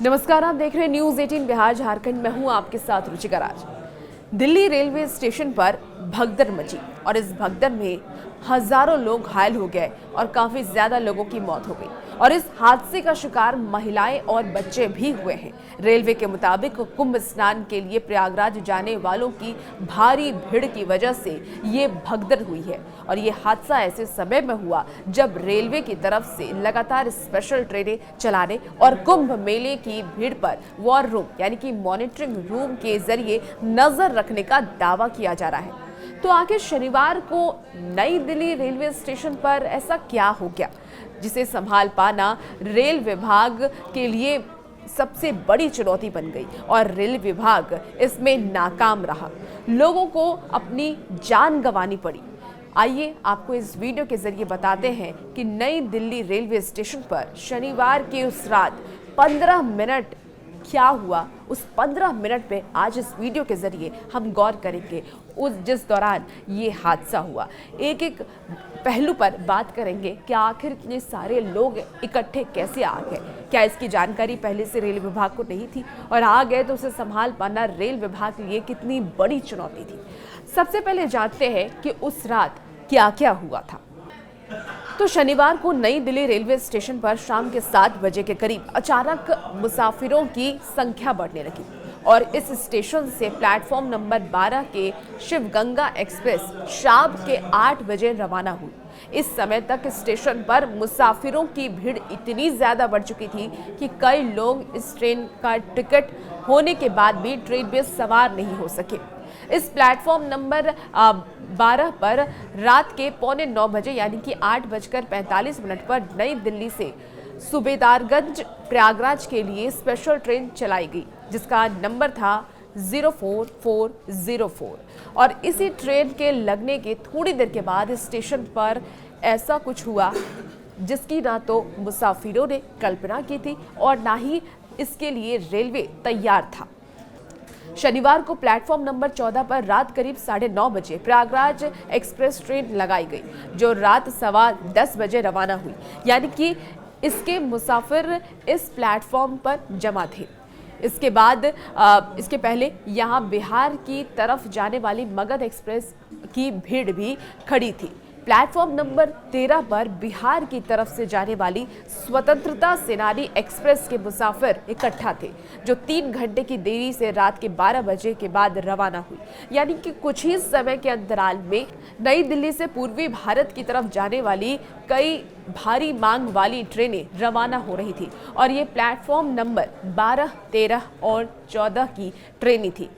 नमस्कार, आप देख रहे हैं न्यूज 18 बिहार झारखंड। मैं हूं आपके साथ रुचिका राज। दिल्ली रेलवे स्टेशन पर भगदड़ मची और इस भगदड़ में हजारों लोग घायल हो गए और काफी ज्यादा लोगों की मौत हो गई और इस हादसे का शिकार महिलाएं और बच्चे भी हुए हैं। रेलवे के मुताबिक कुंभ स्नान के लिए प्रयागराज जाने वालों की भारी भीड़ की वजह से ये भगदड़ हुई है और ये हादसा ऐसे समय में हुआ जब रेलवे की तरफ से लगातार स्पेशल ट्रेनें चलाने और कुंभ मेले की भीड़ पर वॉर रूम यानी कि मॉनिटरिंग रूम के जरिए नजर रखने का दावा किया जा रहा है। तो आखिर शनिवार को नई दिल्ली रेलवे स्टेशन पर ऐसा क्या हो गया जिसे संभाल पाना रेल विभाग के लिए सबसे बड़ी चुनौती बन गई और रेल विभाग इसमें नाकाम रहा। लोगों को अपनी जान गंवानी पड़ी। आइए आपको इस वीडियो के जरिए बताते हैं कि नई दिल्ली रेलवे स्टेशन पर शनिवार की उस रात 15 मिनट क्या हुआ। उस 15 मिनट पे आज इस वीडियो के जरिए हम गौर करेंगे उस जिस दौरान ये हादसा हुआ। एक एक पहलू पर बात करेंगे कि आखिर इतने सारे लोग इकट्ठे कैसे आ गए। क्या इसकी जानकारी पहले से रेल विभाग को नहीं थी और आ गए तो उसे संभाल पाना रेल विभाग के लिए कितनी बड़ी चुनौती थी। सबसे पहले जानते हैं कि उस रात क्या क्या हुआ था। तो शनिवार को नई दिल्ली रेलवे स्टेशन पर शाम के 7 बजे के करीब अचानक मुसाफिरों की संख्या बढ़ने लगी और इस स्टेशन से प्लेटफॉर्म नंबर 12 के शिव गंगा एक्सप्रेस शाम के 8 बजे रवाना हुई। इस समय तक स्टेशन पर मुसाफिरों की भीड़ इतनी ज्यादा बढ़ चुकी थी कि कई लोग इस ट्रेन का टिकट होने के बाद भी ट्रेन में सवार नहीं हो सके। इस प्लेटफॉर्म नंबर 12 पर रात के 8:45 बजे यानी कि 8:45 पर नई दिल्ली से सूबेदारगंज प्रयागराज के लिए स्पेशल ट्रेन चलाई गई जिसका नंबर था 04404 और इसी ट्रेन के लगने के थोड़ी देर के बाद स्टेशन पर ऐसा कुछ हुआ जिसकी ना तो मुसाफिरों ने कल्पना की थी और ना ही इसके लिए रेलवे तैयार था। शनिवार को प्लेटफॉर्म नंबर 14 पर रात करीब 9:30 बजे प्रयागराज एक्सप्रेस ट्रेन लगाई गई जो रात 10:15 बजे रवाना हुई, यानी कि इसके मुसाफिर इस प्लेटफॉर्म पर जमा थे। इसके पहले यहाँ बिहार की तरफ जाने वाली मगध एक्सप्रेस की भीड़ भी खड़ी थी। प्लेटफॉर्म नंबर 13 पर बिहार की तरफ से जाने वाली स्वतंत्रता सेनानी एक्सप्रेस के मुसाफिर इकट्ठा थे जो 3 घंटे की देरी से रात के 12 बजे के बाद रवाना हुई, यानी कि कुछ ही समय के अंतराल में नई दिल्ली से पूर्वी भारत की तरफ जाने वाली कई भारी मांग वाली ट्रेनें रवाना हो रही थी और ये प्लेटफॉर्म नंबर 12, 13 और 14 की ट्रेनें थी।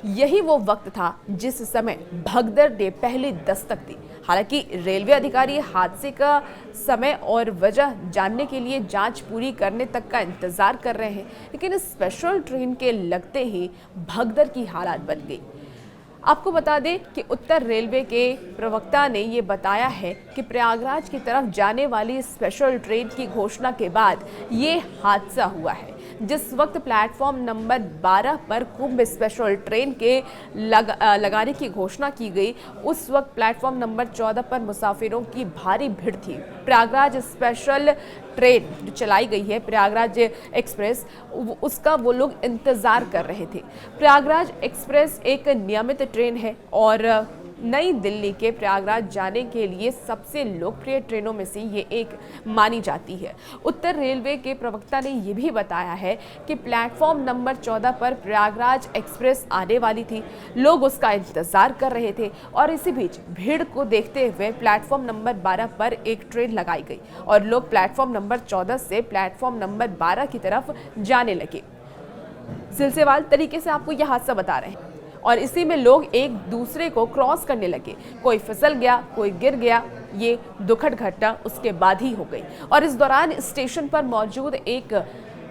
यही वो वक्त था जिस समय भगदड़ ने पहली दस्तक दी। हालांकि रेलवे अधिकारी हादसे का समय और वजह जानने के लिए जांच पूरी करने तक का इंतजार कर रहे हैं, लेकिन स्पेशल ट्रेन के लगते ही भगदड़ की हालत बन गई। आपको बता दें कि उत्तर रेलवे के प्रवक्ता ने ये बताया है कि प्रयागराज की तरफ जाने वाली स्पेशल ट्रेन की घोषणा के बाद ये हादसा हुआ है। जिस वक्त प्लेटफॉर्म नंबर 12 पर कुंभ स्पेशल ट्रेन के लगाने की घोषणा की गई, उस वक्त प्लेटफॉर्म नंबर 14 पर मुसाफिरों की भारी भीड़ थी। प्रयागराज स्पेशल ट्रेन जो चलाई गई है प्रयागराज एक्सप्रेस, उसका वो लोग इंतजार कर रहे थे। प्रयागराज एक्सप्रेस एक नियमित ट्रेन है और नई दिल्ली के प्रयागराज जाने के लिए सबसे लोकप्रिय ट्रेनों में से ये एक मानी जाती है। उत्तर रेलवे के प्रवक्ता ने ये भी बताया है कि प्लेटफॉर्म नंबर 14 पर प्रयागराज एक्सप्रेस आने वाली थी, लोग उसका इंतजार कर रहे थे और इसी बीच भीड़ को देखते हुए प्लेटफॉर्म नंबर 12 पर एक ट्रेन लगाई गई और लोग प्लेटफॉर्म नंबर 14 से प्लेटफॉर्म नंबर 12 की तरफ जाने लगे। सिलसिलेवार तरीके से आपको यह हादसा बता रहे हैं और इसी में लोग एक दूसरे को क्रॉस करने लगे। कोई फिसल गया, कोई गिर गया। ये दुखद घटना उसके बाद ही हो गई और इस दौरान स्टेशन पर मौजूद एक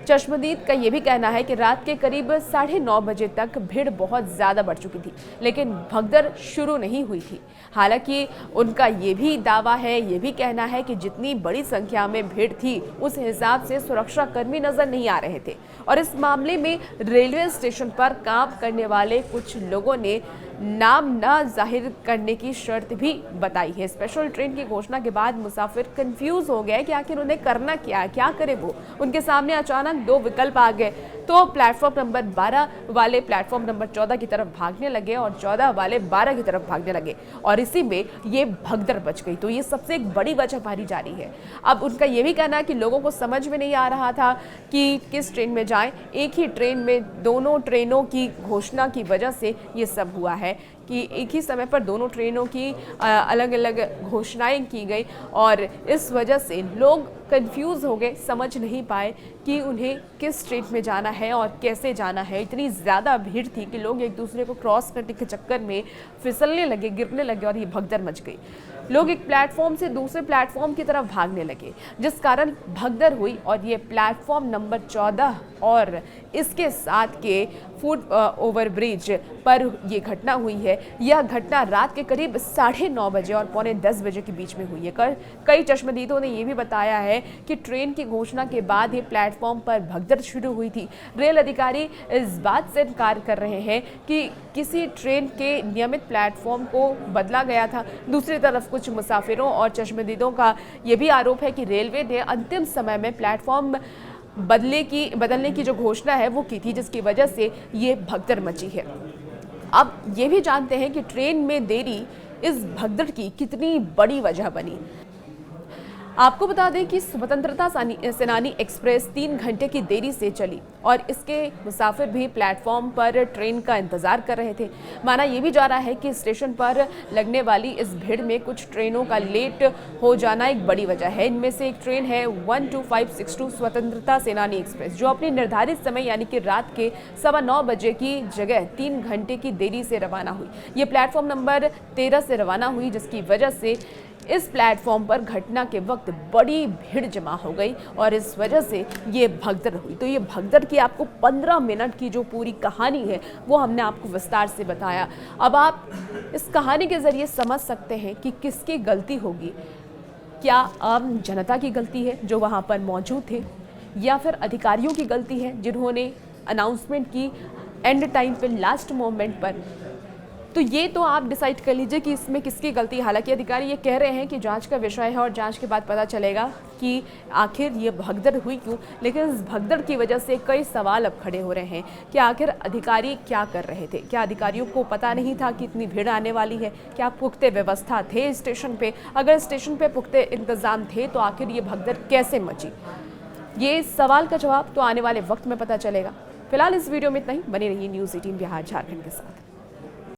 चश्मदीद का ये भी कहना है कि रात के करीब 9:30 बजे तक भीड़ बहुत ज़्यादा बढ़ चुकी थी, लेकिन भगदड़ शुरू नहीं हुई थी। हालांकि उनका ये भी दावा है, ये भी कहना है कि जितनी बड़ी संख्या में भीड़ थी उस हिसाब से सुरक्षा कर्मी नजर नहीं आ रहे थे और इस मामले में रेलवे स्टेशन पर काम करने वाले कुछ लोगों ने नाम न जाहिर करने की शर्त भी बताई है। स्पेशल ट्रेन की घोषणा के बाद मुसाफिर कंफ्यूज हो गए कि आखिर उन्हें करना क्या करे वो। उनके सामने अचानक दो विकल्प आ गए, तो प्लेटफॉर्म नंबर 12 वाले प्लेटफॉर्म नंबर 14 की तरफ भागने लगे और 14 वाले 12 की तरफ भागने लगे और इसी में ये भगदड़ बच गई। तो ये सबसे एक बड़ी वजह मानी जा रही है। अब उनका ये भी कहना है कि लोगों को समझ में नहीं आ रहा था कि किस ट्रेन में जाएं। एक ही ट्रेन में दोनों ट्रेनों की घोषणा की वजह से ये सब हुआ है कि एक ही समय पर दोनों ट्रेनों की अलग अलग घोषणाएं की गई और इस वजह से लोग कंफ्यूज हो गए, समझ नहीं पाए कि उन्हें किस ट्रेन में जाना है और कैसे जाना है। इतनी ज़्यादा भीड़ थी कि लोग एक दूसरे को क्रॉस करने के चक्कर में फिसलने लगे, गिरने लगे और ये भगदड़ मच गई। लोग एक प्लेटफॉर्म से दूसरे प्लेटफॉर्म की तरफ भागने लगे, जिस कारण भगदड़ हुई और ये प्लेटफॉर्म नंबर 14 और इसके साथ के फुट ओवरब्रिज पर ये घटना हुई है। यह घटना रात के करीब 9:30 बजे और 9:45 बजे के बीच में हुई है। कई चश्मदीदों ने यह भी बताया है कि ट्रेन की घोषणा के बाद ही प्लेटफॉर्म पर भगदड़ शुरू हुई थी। रेल अधिकारी इस बात से इनकार कर रहे हैं कि किसी ट्रेन के नियमित प्लेटफॉर्म को बदला गया था। दूसरी तरफ कुछ मुसाफिरों और चश्मदीदों का यह भी आरोप है कि रेलवे ने अंतिम समय में प्लेटफॉर्म बदलने की जो घोषणा है वो की थी, जिसकी वजह से ये भगदड़ मची है। अब ये भी जानते हैं कि ट्रेन में देरी इस भगदड़ की कितनी बड़ी वजह बनी। आपको बता दें कि स्वतंत्रता सेनानी एक्सप्रेस 3 घंटे की देरी से चली और इसके मुसाफिर भी प्लेटफॉर्म पर ट्रेन का इंतजार कर रहे थे। माना यह भी जा रहा है कि स्टेशन पर लगने वाली इस भीड़ में कुछ ट्रेनों का लेट हो जाना एक बड़ी वजह है। इनमें से एक ट्रेन है 12562 स्वतंत्रता सेनानी एक्सप्रेस, जो अपनी निर्धारित समय यानी कि रात के 9:15 बजे की जगह 3 घंटे की देरी से रवाना हुई। ये प्लेटफॉर्म नंबर 13 से रवाना हुई, जिसकी वजह से इस प्लेटफॉर्म पर घटना के वक्त बड़ी भीड़ जमा हो गई और इस वजह से ये भगदड़ हुई। तो ये भगदड़ की आपको 15 मिनट की जो पूरी कहानी है वो हमने आपको विस्तार से बताया। अब आप इस कहानी के जरिए समझ सकते हैं कि किसकी गलती होगी। क्या आम जनता की गलती है जो वहाँ पर मौजूद थे, या फिर अधिकारियों की गलती है जिन्होंने अनाउंसमेंट की एंड टाइम पे, लास्ट मोमेंट पर। तो ये तो आप डिसाइड कर लीजिए कि इसमें किसकी गलती। हालांकि अधिकारी ये कह रहे हैं कि जांच का विषय है और जांच के बाद पता चलेगा कि आखिर ये भगदड़ हुई क्यों। लेकिन इस भगदड़ की वजह से कई सवाल अब खड़े हो रहे हैं कि आखिर अधिकारी क्या कर रहे थे। क्या अधिकारियों को पता नहीं था कि इतनी भीड़ आने वाली है? क्या पुख्ते व्यवस्था थे स्टेशन पे? अगर स्टेशन पे पुख्ते इंतजाम थे तो आखिर ये भगदड़ कैसे मची? ये सवाल का जवाब तो आने वाले वक्त में पता चलेगा। फिलहाल इस वीडियो में इतना ही। बने रहिए न्यूज़ 18 बिहार झारखंड के साथ।